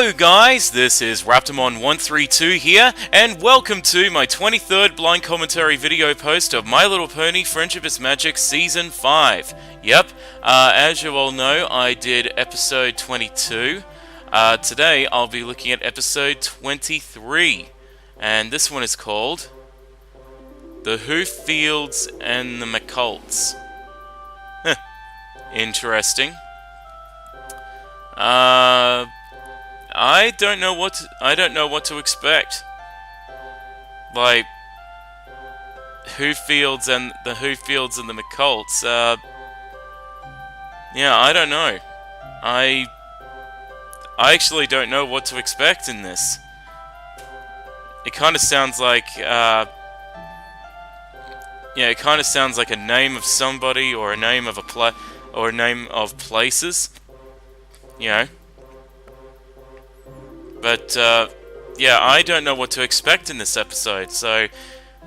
Hello guys, this is Raptormon 132 here, and welcome to my 23rd blind commentary video post of My Little Pony Friendship is Magic Season 5. Yep, as you all know, I did episode 22. Today I'll be looking at episode 23, and this one is called The Hooffields and the McColts. Interesting. I don't know what to expect. Like Hooffields and the McColts. Yeah, I don't know. I actually don't know what to expect in this. It kind of sounds like it kind of sounds like a name of somebody or a name of a name of places. You know. But, yeah, I don't know what to expect in this episode, so,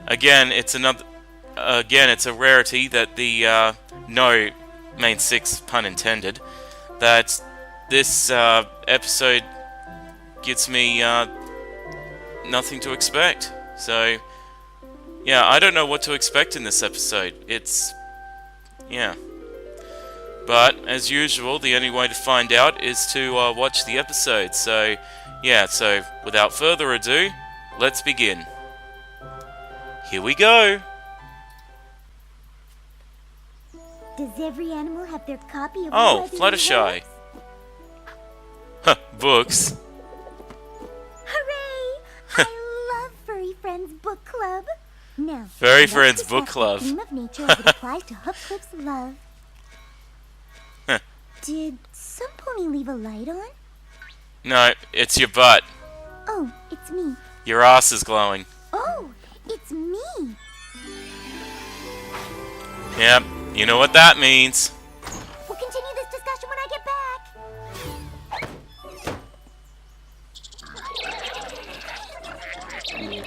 again, it's a rarity that the, no main six, pun intended, that this, episode gives me, nothing to expect. So, yeah, I don't know what to expect in this episode. Yeah. But, as usual, the only way to find out is to, watch the episode, so... Yeah, so, without further ado, let's begin. Here we go! Does every animal have their copy of Fluttershy. Huh, books. Hooray! I love Furry Friends Book Club. Now, Furry Friends Book Club. The theme of nature as it applies to Hoofcliff's love. Huh. Did some pony leave a light on? No, it's your butt. Oh, it's me. Your ass is glowing. Oh, it's me. Yep, you know what that means. We'll continue this discussion when I get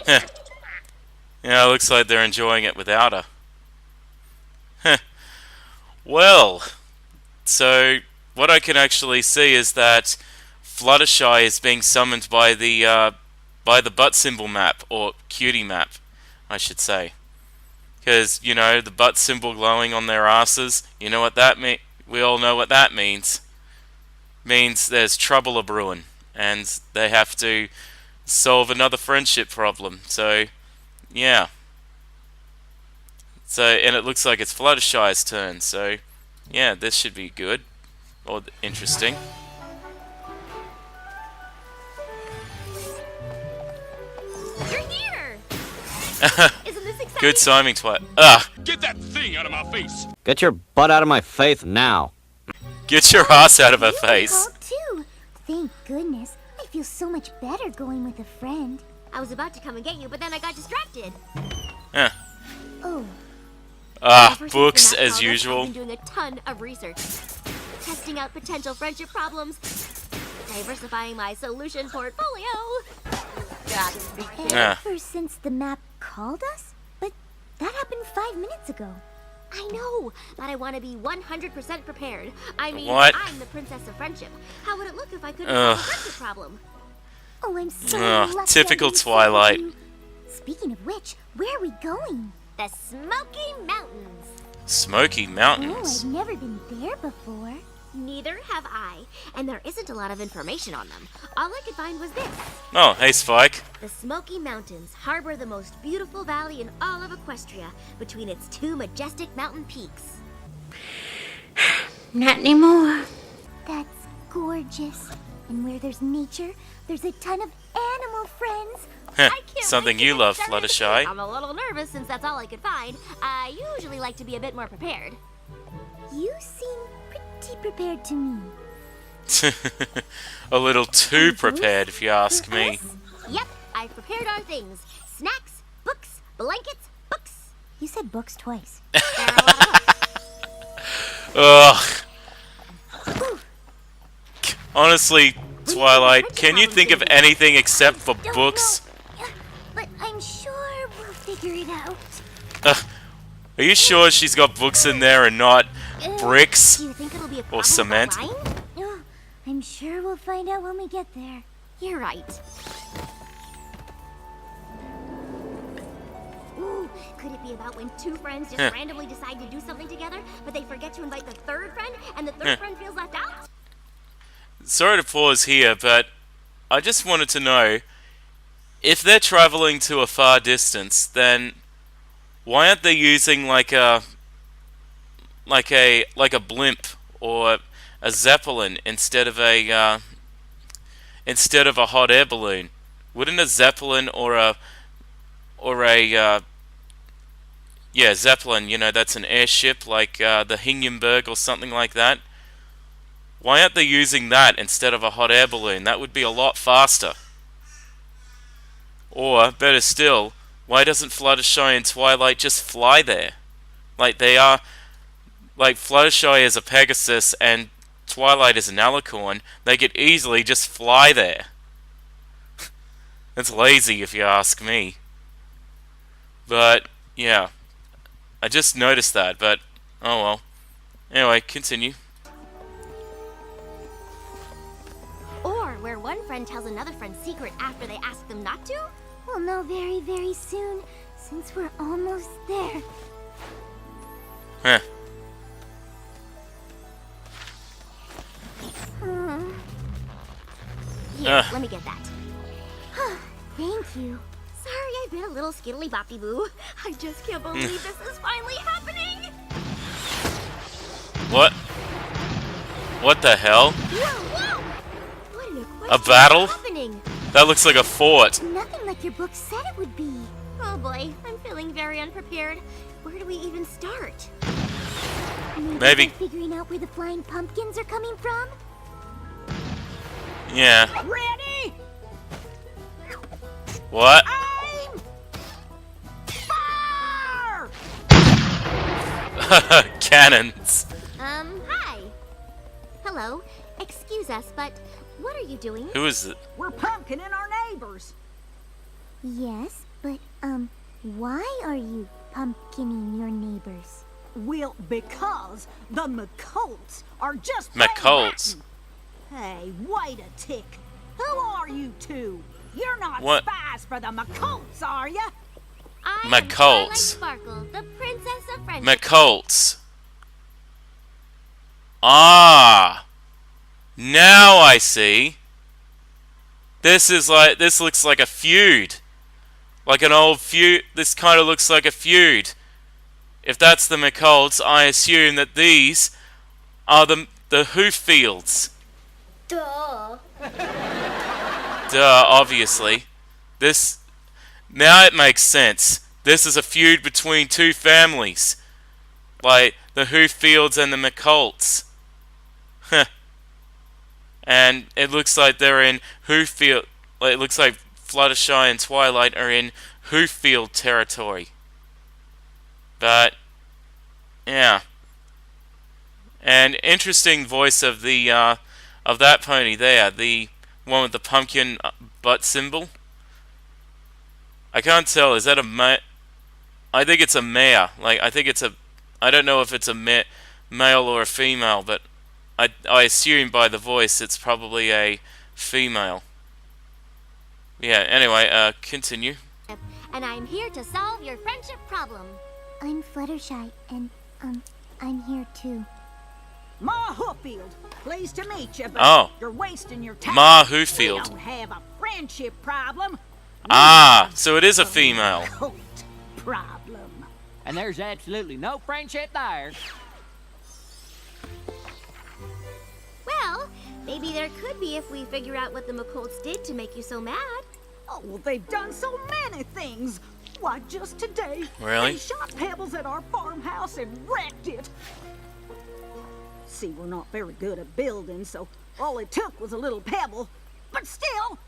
back. Yeah, looks like they're enjoying it without her. Well, so what I can actually see is that Fluttershy is being summoned by the butt symbol map, or cutie map, I should say. Because, you know, the butt symbol glowing on their asses, you know what that means? We all know what that means. Means there's trouble a-brewing, and they have to solve another friendship problem. So, yeah. So, and it looks like it's Fluttershy's turn, so, yeah, this should be good. Or interesting. You're here! Isn't this exciting? Good timing, twat. Ah! Get that thing out of my face! Get your butt out of my face now. Get your ass out of her You can face. call too. Thank goodness. I feel so much better going with a friend. I was about to come and get you, but then I got distracted. Eh. Oh, Ah, Ever since books the map as called us, usual. I've been doing a ton of research, testing out potential friendship problems, diversifying my solution portfolio. Yeah. ever since the map called us? But that happened 5 minutes ago. I know, but I want to be 100% prepared. I mean, What? I'm the princess of friendship. How would it look if I couldn't solve a friendship problem? Oh, I'm so Ugh, lucky typical I didn't Twilight. find you. Speaking of which, where are we going? The Smoky Mountains. Smoky Oh, Mountains. I've never been there before. Neither have I, and there isn't a lot of information on them. All I could find was this. Oh, hey Spike. The Smoky Mountains harbor the most beautiful valley in all of Equestria between its two majestic mountain peaks. Not anymore. That's gorgeous. And where there's nature, there's a ton of animal friends. Heh, I can't something wait to you get love, started. Fluttershy. I'm a little nervous since that's all I could find. I usually like to be a bit more prepared. You seem pretty prepared to me. A little too prepared, if you ask me. Yep, I've prepared our things. Snacks, books, blankets, books. You said books twice. There are a lot of books. Ugh. Honestly, Twilight, can you think of anything except for books? No. But I'm sure we'll figure it out. Ugh. Are you sure she's got books in there and not bricks? Do you think it'll be a Or problem cement? about mine? I'm sure we'll find out when we get there. You're right. Ooh, could it be about when two friends just randomly decide to do something together, but they forget to invite the third friend, and the third friend feels left out? Sorry to pause here, but I just wanted to know, if they're traveling to a far distance, then why aren't they using like a blimp or a zeppelin instead of a hot air balloon? Wouldn't a zeppelin or a zeppelin, you know, that's an airship like the Hindenburg or something like that. Why aren't they using that instead of a hot air balloon? That would be a lot faster. Or, better still, why doesn't Fluttershy and Twilight just fly there? Like they are, like Fluttershy is a Pegasus and Twilight is an Alicorn. They could easily just fly there. It's lazy if you ask me. But, yeah. I just noticed that, but, oh well. Anyway, continue. Or where one friend tells another friend's secret after they ask them not to? We'll know very, very soon, since we're almost there. Huh. Here, let me get that. Thank you. Sorry, I've been a little skiddly-boppy-boo. I just can't believe this is finally happening! What? What the hell? Whoa! What an A battle? happening? That looks like a fort. Nothing like your book said it would be. Oh boy, I'm feeling very unprepared. Where do we even start? Maybe. By figuring out where the flying pumpkins are coming from? Yeah. Ready? What? Aim! Fire! Cannons. Hi. Hello. Excuse us, but what are you doing? Who is it? We're pumpkining our neighbors. Yes, but, why are you pumpkining your neighbors? Well, because the McColts are just McColts? Hey, wait a tick. Who are you two? You're not What? spies for the McColts, are ya? I am McColts. Twilight Sparkle, the princess of friendship. McColts. Ah. Now I see. This looks like a feud. Like an old feud. This kind of looks like a feud. If that's the McColts, I assume that these are the Hooffields. Duh. Duh, obviously. Now it makes sense. This is a feud between two families. Like the Hooffields and the McColts. Huh. And it looks like they're in Hooffield. It looks like Fluttershy and Twilight are in Hooffield territory. But yeah. And interesting voice of the of that pony there, the one with the pumpkin butt symbol. I can't tell. Is that a I think it's a mare. Like I think it's a. I don't know if it's a male or a female, but I assume by the voice it's probably a female. Yeah. Anyway, continue. And I'm here to solve your friendship problem. I'm Fluttershy, and, I'm here too. Ma Hooffield, pleased to meet you, but Oh. you're wasting your time. Ma We Hooffield. don't have a friendship problem. Ah, so it is a female. Coat problem. And there's absolutely no friendship there. Well, maybe there could be if we figure out what the McColts did to make you so mad. Oh, well, they've done so many things. Why, just today, Really? they shot pebbles at our farmhouse and wrecked it. See, we're not very good at building, so all it took was a little pebble. But still,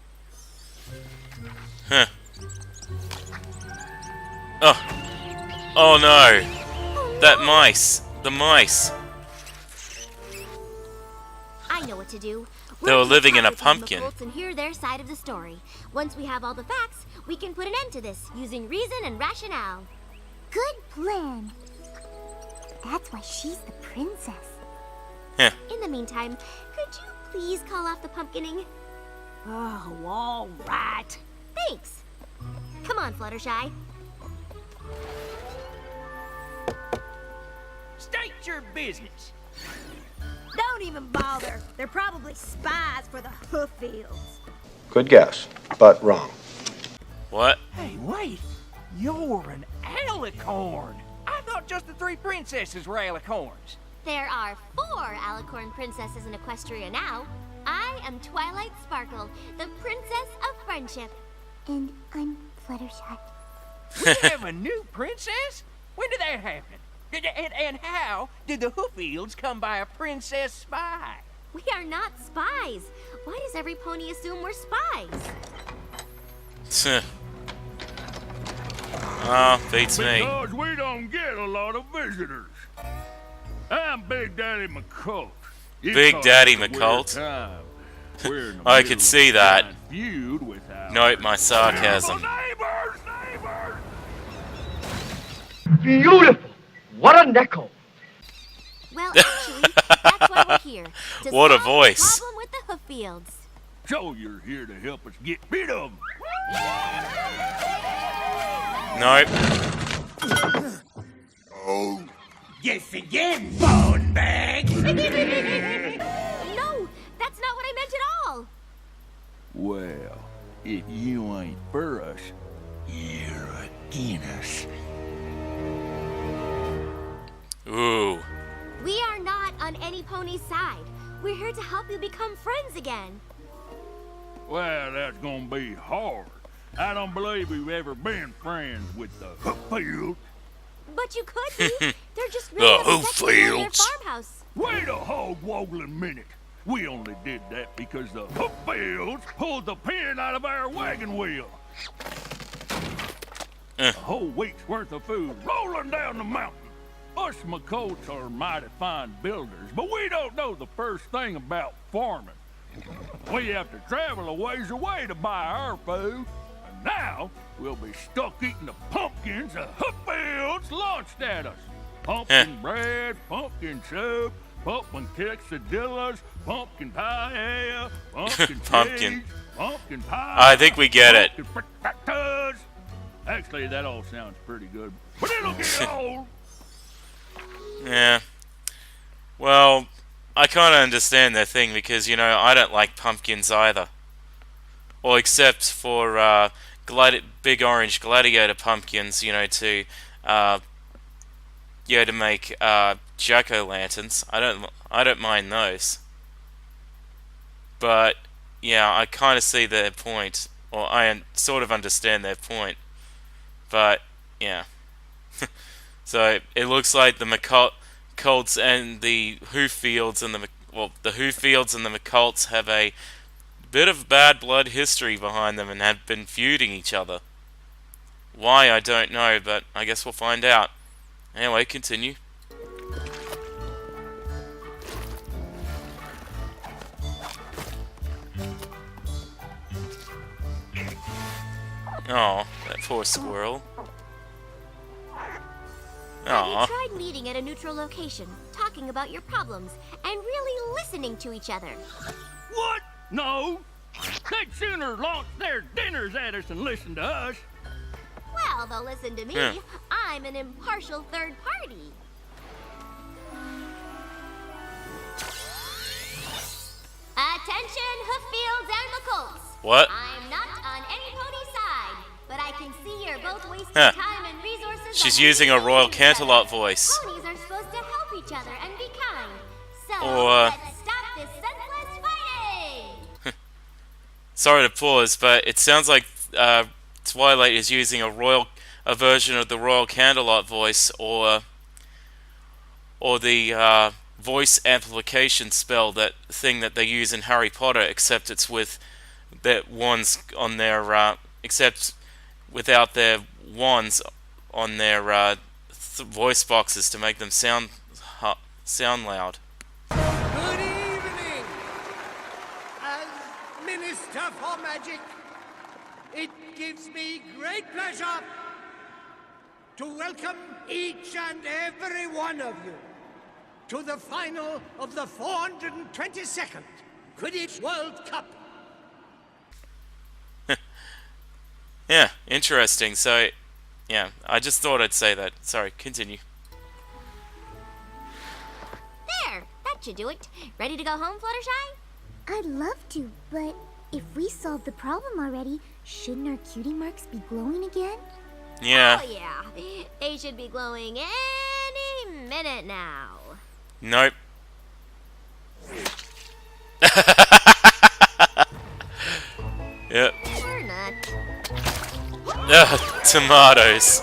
Huh. Oh no. That mice. The mice. I know what to do. They were living in a We'll talk with the pumpkin. McColts and hear their side of the story. Once we have all the facts, we can put an end to this using reason and rationale. Good plan. That's why she's the princess. Huh. In the meantime, could you please call off the pumpkining? Oh, all right. Thanks. Come on, Fluttershy. State your business. Don't even bother. They're probably spies for the Hooffields. Good guess, but wrong. What? Hey, wait. You're an alicorn. I thought just the 3 princesses were alicorns. There are 4 alicorn princesses in Equestria now. I am Twilight Sparkle, the princess of friendship. And I'm Fluttershy. We have a new princess? When did that happen? And how did the Hooffields come by a princess spy? We are not spies. Why does every pony assume we're spies? Beats me. Because we don't get a lot of visitors. I'm Big Daddy McColt. Big Daddy McColt. I could see that. Note my sarcasm. Neighbors! Beautiful! What a necko! Well, actually, that's why we're here. To What a solve voice. The problem with the Hooffields. So you're here to help us get rid of them. Nope. Guess again, phone bag. No, that's not what I meant at all. Well, if you ain't for us, you're against us. Ooh. We are not on any pony's side. We're here to help you become friends again. Well, that's gonna be hard. I don't believe we've ever been friends with the Hooffields. But you could be. They're just really upset to leave their farmhouse. Wait a hog-woggling minute. We only did that because the Hooffields pulled the pin out of our wagon wheel. A whole week's worth of food rolling down the mountain. Us McColts are mighty fine builders, but we don't know the first thing about farming. We have to travel a ways away to buy our food. And now, we'll be stuck eating the pumpkins the Hooffields launched at us. Pumpkin bread, pumpkin soup, pumpkin quesadillas, pumpkin paella, pumpkin Pumpkin. cheese, pumpkin pie. I think we get it. pumpkin frittatas. Actually, that all sounds pretty good, but it'll get old. Yeah. Well, I kind of understand their thing because, you know, I don't like pumpkins either. Well, except for big orange gladiator pumpkins, you know, to make jack-o'-lanterns. I don't mind those. But yeah, I kind of see their point, or I sort of understand their point. But yeah. So it looks like the McColts and the Hooffields and the Hooffields and the McColts have a bit of bad blood history behind them and have been feuding each other. Why, I don't know, but I guess we'll find out. Anyway, continue. Oh, that poor squirrel. Have Aw. you tried meeting at a neutral location, talking about your problems, and really listening to each other? What? No. They'd sooner launch their dinners at us than listen to us. Well, they'll listen to me. Yeah. I'm an impartial third party. Attention, Hooffields and McColts. What? I'm not on any pony side, but I can see you're both wasting Huh. time and resources. She's on using a Royal each other. Canterlot voice. Ponies are supposed to help each other and be kind. So Or, let's stop this senseless fighting. Sorry to pause, but it sounds like Twilight is using a version of the Royal Canterlot voice, or the voice amplification spell, that thing that they use in Harry Potter, except it's with their wands on their except without their wands on their voice boxes to make them sound loud. Good evening. As Minister for Magic, it gives me great pleasure to welcome each and every one of you to the final of the 422nd Quidditch World Cup. Yeah, interesting. So, yeah, I just thought I'd say that. Sorry, continue. There! That should do it. Ready to go home, Fluttershy? I'd love to, but if we solved the problem already, shouldn't our cutie marks be glowing again? Yeah. Oh, yeah. They should be glowing any minute now. Nope. Yep. Or not. Tomatoes.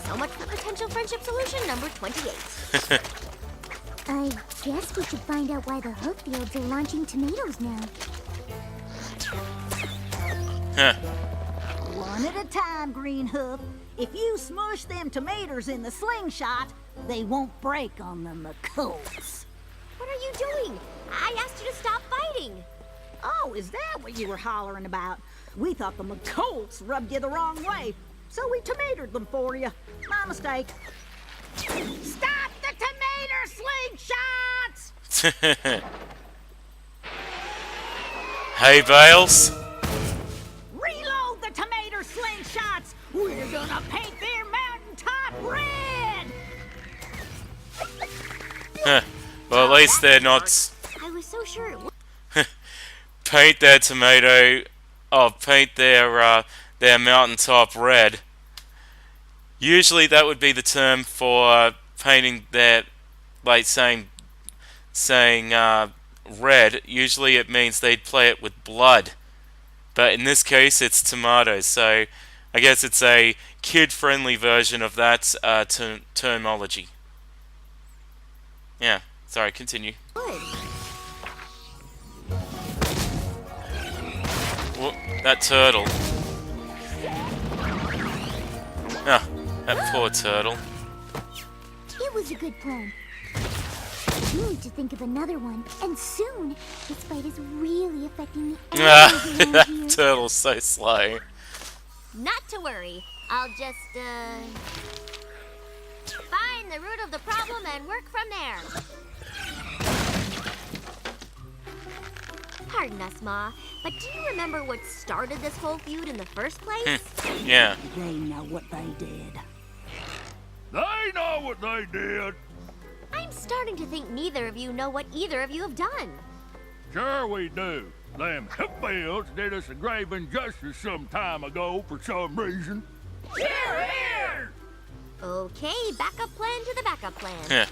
So much for potential friendship solution number 28. I guess we should find out why the Hooffields are launching tomatoes now. Huh. One at a time, Green Hoof. If you smush them tomatoes in the slingshot, they won't break on the McColts. What are you doing? I asked you to stop fighting. Oh, is that what you were hollering about? We thought the McColts rubbed you the wrong way, so we tomatoed them for you. My mistake. Stop the tomato slingshots! Hey, Bales. Reload the tomato slingshots! We're gonna paint their mountaintop red! Well, at least they're not. I was so sure it would. Paint their tomato. Oh, paint their mountaintop red. Usually, that would be the term for painting their, like saying red. Usually, it means they'd play it with blood. But in this case, it's tomatoes. So, I guess it's a kid-friendly version of that terminology. Yeah. Sorry, continue. Good. Well, that turtle. Ah, that poor turtle. It was a good plan. We need to think of another one, and soon. This fight is really affecting the animals around That here. turtle's so slow. Not to worry. I'll just, find the root of the problem and work from there. Pardon us, Ma, but do you remember what started this whole feud in the first place? Yeah. They know what they did. They know what they did. I'm starting to think neither of you know what either of you have done. Sure we do. Them Hooffields did us a grave injustice some time ago for some reason. Here, here! Okay, backup plan to the backup plan. Yeah.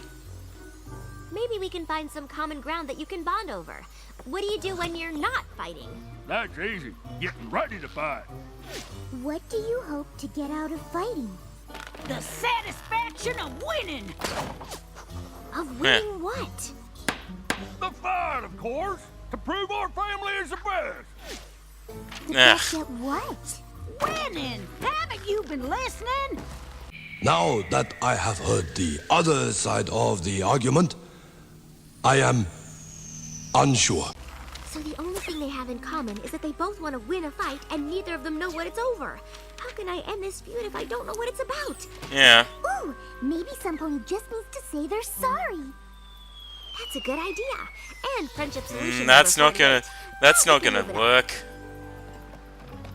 Maybe we can find some common ground that you can bond over. What do you do when you're not fighting? That's easy. Getting ready to fight. What do you hope to get out of fighting? The satisfaction of winning! Of winning what? The fight, of course, to prove our family is the best. The Ah. best at what? Winning! Haven't you been listening? Now that I have heard the other side of the argument, I am unsure. So the only thing they have in common is that they both want to win a fight and neither of them know what it's over. How can I end this feud if I don't know what it's about? Yeah. Ooh, maybe Sunpony just needs to say they're sorry. That's a good idea. And friendship solution. That's number not gonna. 48. That's Now not we can gonna move it on. work.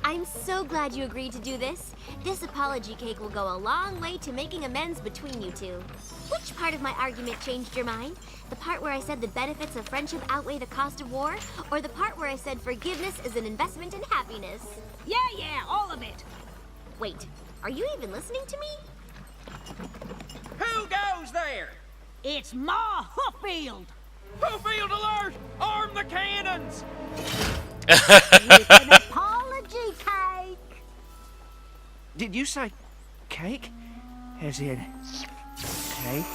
I'm so glad you agreed to do this. This apology cake will go a long way to making amends between you two. Which part of my argument changed your mind? The part where I said the benefits of friendship outweigh the cost of war? Or the part where I said forgiveness is an investment in happiness? Yeah, all of it. Wait, are you even listening to me? Who goes there? It's Ma Hooffield. Hooffield alert! Arm the cannons! With an apology cake. Did you say cake? As in cake?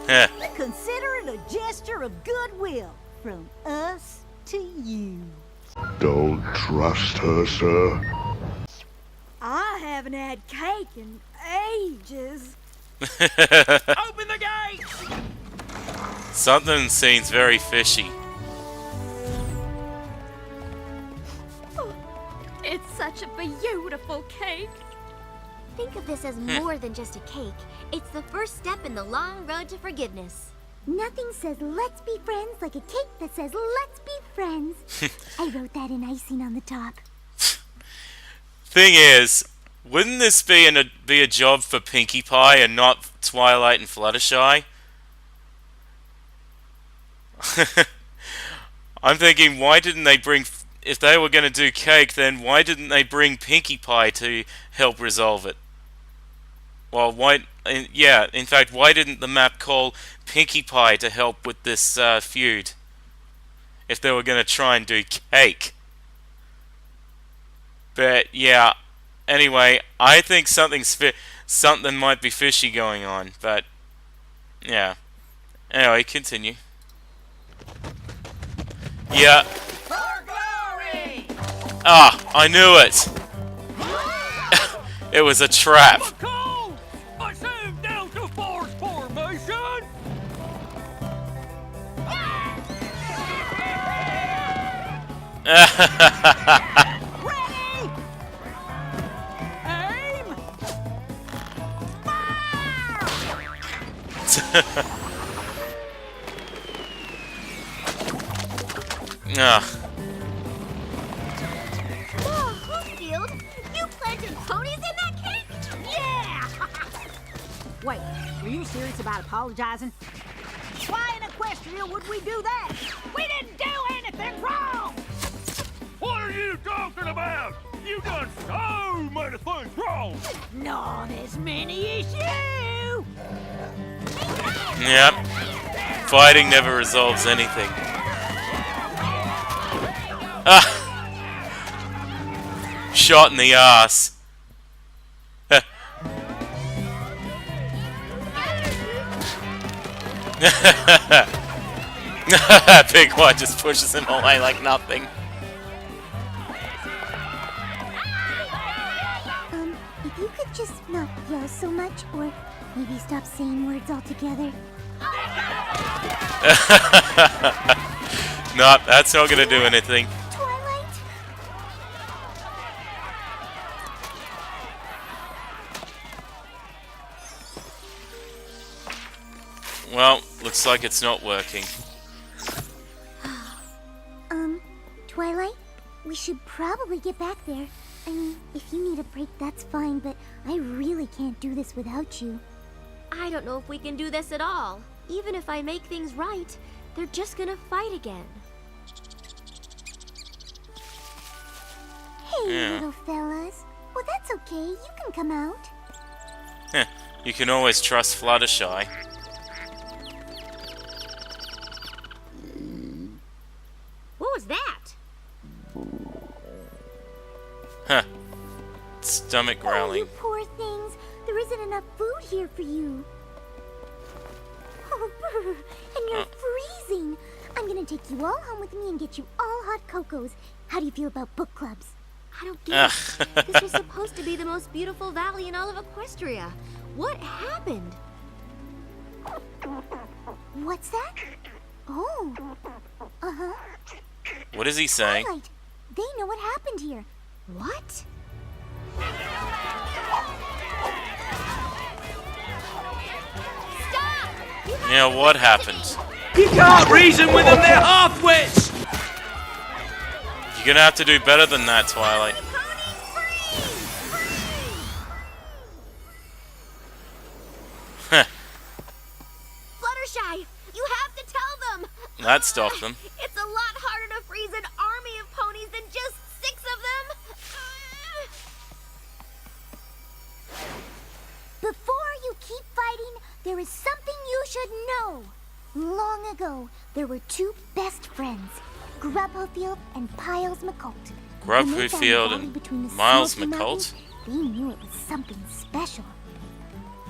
Yeah. Consider it a gesture of goodwill from us to you. Don't trust her, sir. I haven't had cake in ages. Open the gates! Something seems very fishy. It's such a beautiful cake. Think of this as more than just a cake. It's the first step in the long road to forgiveness. Nothing says let's be friends like a cake that says let's be friends. I wrote that in icing on the top. Thing is, wouldn't this be a job for Pinkie Pie and not Twilight and Fluttershy? I'm thinking, why didn't they bring... If they were going to do cake, then why didn't they bring Pinkie Pie to help resolve it? Well, why... Yeah, in fact, why didn't the map call Pinkie Pie to help with this feud? If they were going to try and do cake. But, yeah. Anyway, I think something might be fishy going on, but... Yeah. Anyway, continue. Yeah. Ah, I knew it! It was a trap. I saved Delta Force formation! Ready! Aim! Ah. Oh, Hooffield, you planted ponies in that cake? Yeah! Wait, were you serious about apologizing? Why in Equestria would we do that? We didn't do anything wrong! What are you talking about? You done so many things wrong! Not as many as you! Yep. Fighting never resolves anything. Ah! Shot in the ass. Big one just pushes him away like nothing. If you could just not yell so much, or maybe stop saying words altogether. Nope, that's not gonna do anything. Twilight? Well, looks like it's not working. Twilight? We should probably get back there. I mean, if you need a break, that's fine, but I really can't do this without you. I don't know if we can do this at all. Even if I make things right, they're just gonna fight again. Hey, little fellas. Well, that's okay. You can come out. Heh, you can always trust Fluttershy. What was that? Huh. Stomach growling. Oh, you poor things. There isn't enough food here for you. Oh, brr, and you're freezing. I'm gonna take you all home with me and get you all hot cocos. How do you feel about book clubs? I don't get it. This was supposed to be the most beautiful valley in all of Equestria. What happened? What's that? Oh. Uh-huh. What is he saying? Twilight, they know what happened here. What? Stop! Yeah, what happened? You can't reason with them, they're half-wits! You're gonna have to do better than that, Twilight. Heh. Fluttershy, you have to tell them! That stopped them. It's a lot harder to freeze an army of ponies than just 6 of them! Before you keep fighting, there is something you should know. Long ago, there were 2 best friends, Grub Hooffield and Piles McColt. Grub When they found Hooffield the valley and between the Miles Smoky McColt? Mountains, they knew it was something special.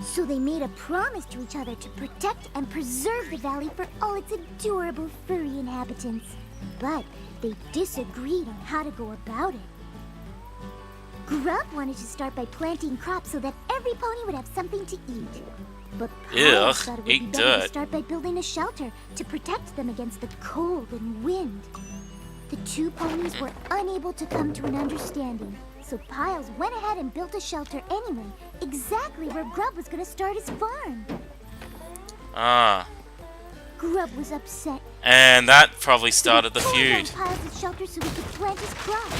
So they made a promise to each other to protect and preserve the valley for all its adorable furry inhabitants. But they disagreed on how to go about it. Grub wanted to start by planting crops so that every pony would have something to eat. But Piles thought it would be eat better to dirt. start by building a shelter to protect them against the cold and wind. The 2 ponies were unable to come to an understanding, so Piles went ahead and built a shelter anyway, exactly where Grub was going to start his farm. Ah. Grub was upset. And that probably started the So we tore feud. down piles of shelter so we could plant his crop.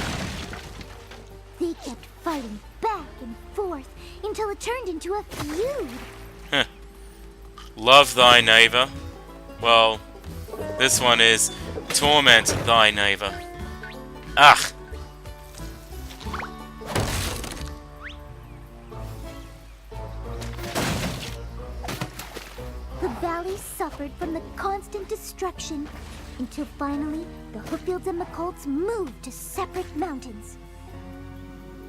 They kept fighting back and forth until it turned into a feud. Love thy neighbor. Well, this one is torment thy neighbor. Ah! The valley suffered from the constant destruction until finally the Hooffields and McColts moved to separate mountains.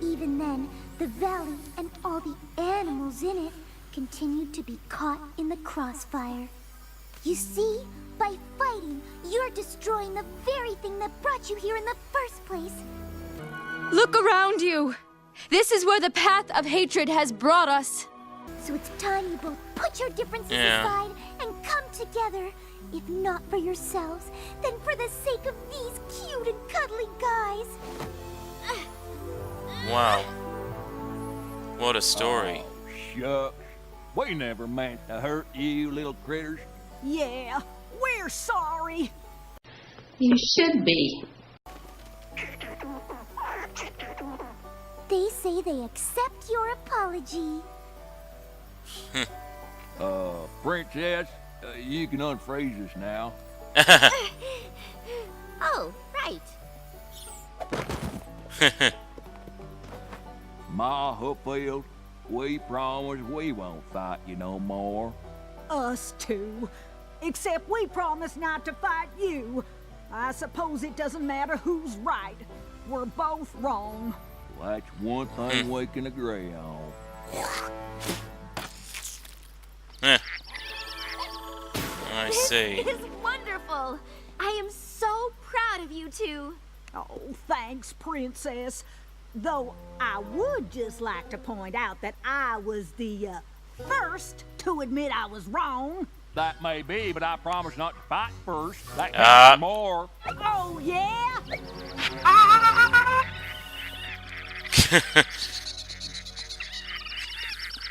Even then, the valley and all the animals in it continued to be caught in the crossfire. You see, by fighting, you're destroying the very thing that brought you here in the first place. Look around you. This is where the path of hatred has brought us. So it's time you both put your differences Yeah. aside and come together. If not for yourselves, then for the sake of these cute and cuddly guys. Wow. What a story. Shucks. We never meant to hurt you little critters. Yeah, we're sorry. You should be. They say they accept your apology. Princess, you can unfreeze us now. Oh, right. Ma Hooffield, we promise we won't fight you no more. Us too. Except we promise not to fight you. I suppose it doesn't matter who's right. We're both wrong. Well, that's one thing we can agree on. I see. This is wonderful. I am so proud of you two. Oh, thanks, Princess. Though I would just like to point out that I was the first to admit I was wrong. That may be, but I promise not to fight first. That counts for more. Oh, yeah?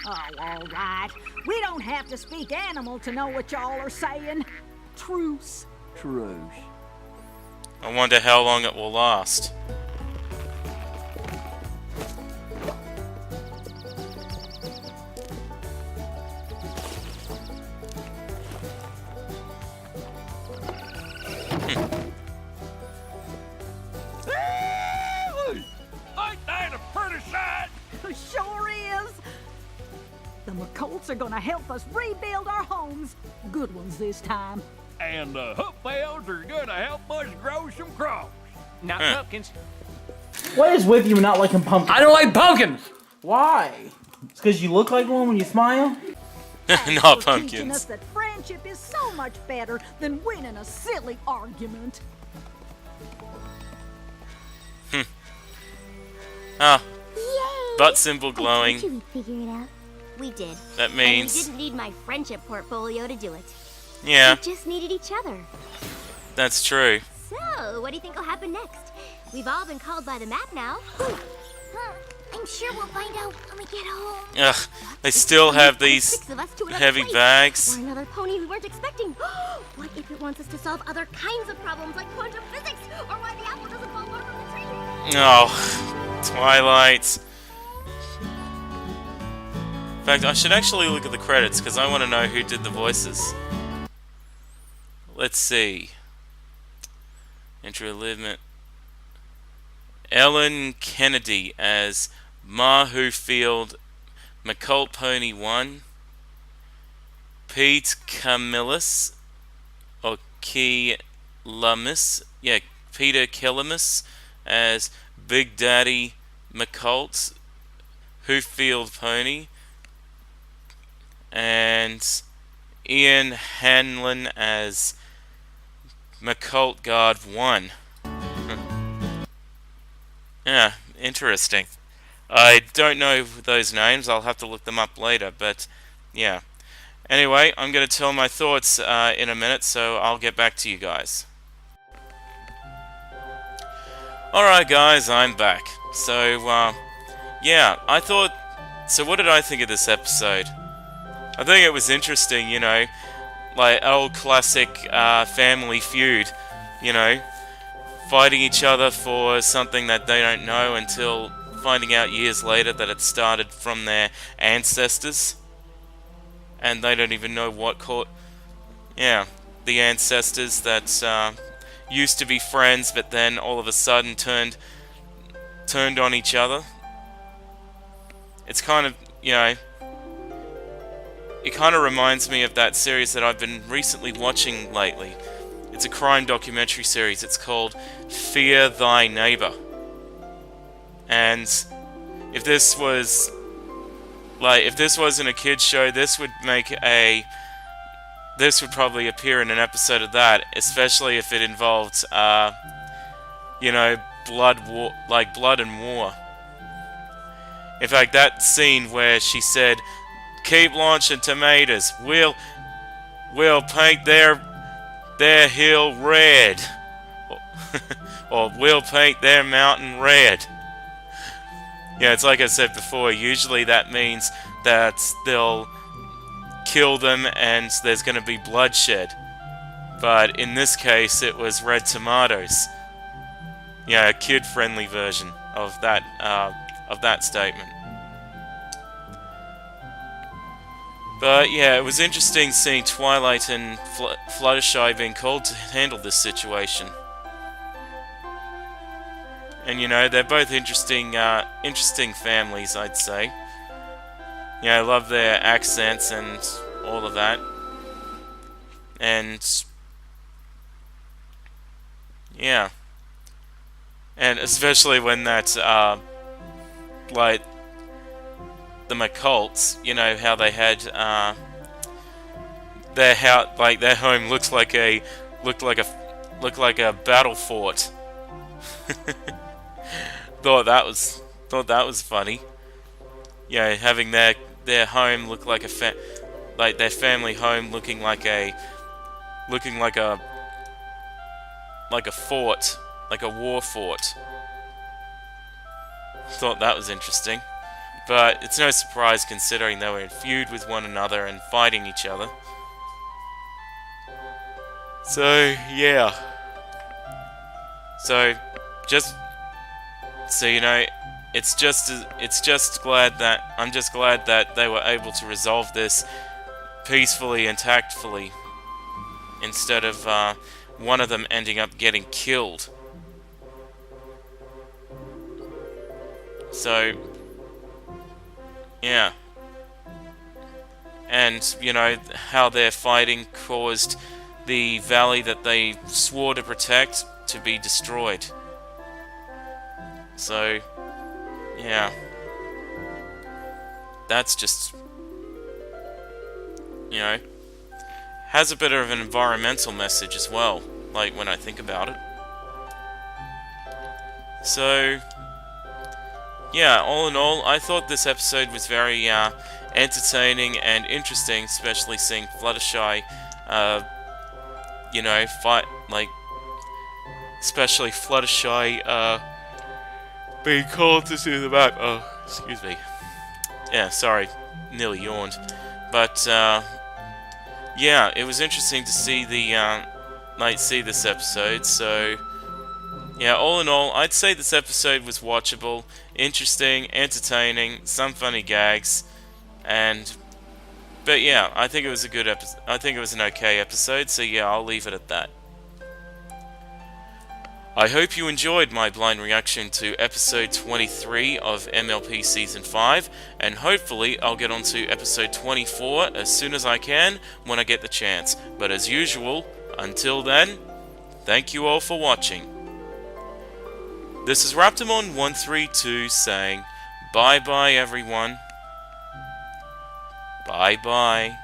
Oh, all right. We don't have to speak animal to know what y'all are saying. Truce. Truce. I wonder how long it will last. Ain't that a pretty sight? Sure is. The McColts are gonna help us rebuild our homes. Good ones this time. And the Hooffields are gonna help us grow some crops. Not pumpkins. What is with you not liking pumpkins? I don't like pumpkins! Why? It's because you look like one when you smile? Not Teaching us pumpkins. that friendship is so much better than winning a silly argument. Ah, Yay! butt symbol glowing. I told you we'd figure it out. We did. That And we means, didn't need my friendship portfolio to do it. yeah, We just needed each other. that's true. So, what do you think will happen next? We've all been called by the map now. I'm sure we'll find out when we get home. Ugh, they still have these Six of us to another heavy place. bags. Or another pony we weren't expecting. What if it wants us to solve other kinds of problems like quantum physics? Or why the apple doesn't fall far from the tree? Oh, Twilight. In fact, I should actually look at the credits because I want to know who did the voices. Let's see. Entry limit. Ellen Kennedy as Ma Hooffield, McColt Pony 1. Pete Camillus, or Kelamis, yeah, Peter Kelamis as Big Daddy McColt, Hooffield Pony. And Ian Hanlon as McColt Guard 1. Yeah, interesting. I don't know those names, I'll have to look them up later, but yeah. Anyway, I'm going to tell my thoughts in a minute, so I'll get back to you guys. Alright guys, I'm back. So, yeah, I thought... So what did I think of this episode? I think it was interesting, you know. like old classic family feud, you know, fighting each other for something that they don't know until finding out years later that it started from their ancestors, and they don't even know what the ancestors that used to be friends, but then all of a sudden turned on each other. It's kind of, you know, it kind of reminds me of that series that I've been recently watching lately. It's a crime documentary series. It's called Fear Thy Neighbor. And if this wasn't a kid's show, this would probably appear in an episode of that, especially if it involved, you know, blood and war. In fact, that scene where she said, "Keep launching tomatoes. We'll paint their hill red," or "We'll paint their mountain red." Yeah, it's like I said before. Usually that means that they'll kill them and there's going to be bloodshed. But in this case, it was red tomatoes. Yeah, a kid-friendly version of that statement. But yeah, it was interesting seeing Twilight and Fluttershy being called to handle this situation. And you know, they're both interesting families, I'd say. You know, I love their accents and all of that. And yeah. And especially when that, like, the McColts, you know, how they had, their house, like, their home looked like a battle fort. Thought that was funny. Yeah, having their home look like their family home looking like a fort, like a war fort. Thought that was interesting. But it's no surprise considering they were in feud with one another and fighting each other. So, yeah. So, you know, I'm just glad that they were able to resolve this peacefully and tactfully instead of one of them ending up getting killed. So, yeah. And, you know, how their fighting caused the valley that they swore to protect to be destroyed. So, yeah. That's just, you know, has a bit of an environmental message as well, like when I think about it. So, yeah, all in all, I thought this episode was very entertaining and interesting, especially seeing Fluttershy, you know, fight, like, especially Fluttershy, being called to do the map. Oh, excuse me. Yeah, sorry, nearly yawned. But, yeah, it was interesting to see see this episode, so, yeah, all in all, I'd say this episode was watchable, interesting, entertaining, some funny gags, but yeah, I think it was a good episode. I think it was an okay episode, so yeah, I'll leave it at that. I hope you enjoyed my blind reaction to episode 23 of MLP Season 5, and hopefully I'll get on to episode 24 as soon as I can when I get the chance. But as usual, until then, thank you all for watching. This is Raptormon 132 saying, bye-bye everyone. Bye-bye.